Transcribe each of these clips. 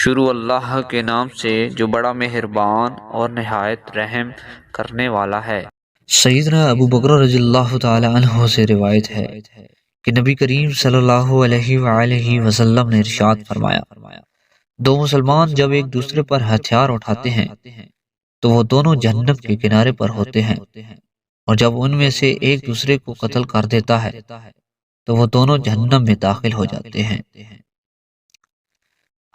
شروع اللہ کے نام سے جو بڑا مہربان اور نہایت رحم کرنے والا ہے۔ سیدنا ابو بکر رضی اللہ تعالی عنہ سے روایت ہے کہ نبی کریم صلی اللہ علیہ وآلہ وسلم نے ارشاد فرمایا، دو مسلمان جب ایک دوسرے پر ہتھیار اٹھاتے ہیں تو وہ دونوں جہنم کے کنارے پر ہوتے ہیں، اور جب ان میں سے ایک دوسرے کو قتل کر دیتا ہے تو وہ دونوں جہنم میں داخل ہو جاتے ہیں۔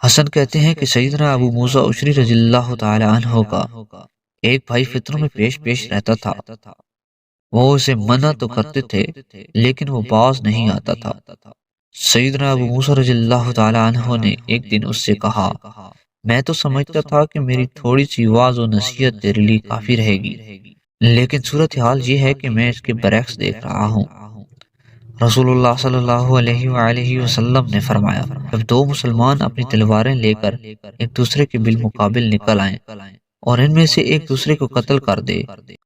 حسن کہتے ہیں کہ سیدنا ابو موسیٰ اشعری رضی اللہ تعالی عنہ کا ایک بھائی فطروں میں پیش رہتا تھا۔ وہ اسے منع تو کرتے تھے لیکن وہ باز نہیں آتا تھا۔ سیدنا ابو موسیٰ رضی اللہ تعالی عنہ نے ایک دن اس سے کہا، میں تو سمجھتا تھا کہ میری تھوڑی سی واعظ و نصیحت تیرے لیے کافی رہے گی، لیکن صورتحال یہ ہے کہ میں اس کے برعکس دیکھ رہا ہوں۔ رسول اللہ صلی اللہ علیہ وآلہ وسلم نے فرمایا، جب دو مسلمان اپنی تلواریں لے کر ایک دوسرے کے بالمقابل نکل آئیں اور ان میں سے ایک دوسرے کو قتل کر دے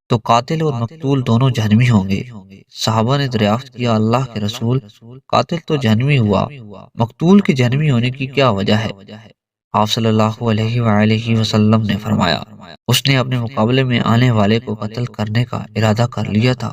تو قاتل اور مقتول دونوں جہنمی ہوں گے۔ صحابہ نے دریافت کیا، اللہ کے رسول، قاتل تو جہنمی ہوا، مقتول کے جہنمی ہونے کی کیا وجہ ہے؟ آپ صلی اللہ علیہ وآلہ وسلم نے فرمایا، اس نے اپنے مقابلے میں آنے والے کو قتل کرنے کا ارادہ کر لیا تھا۔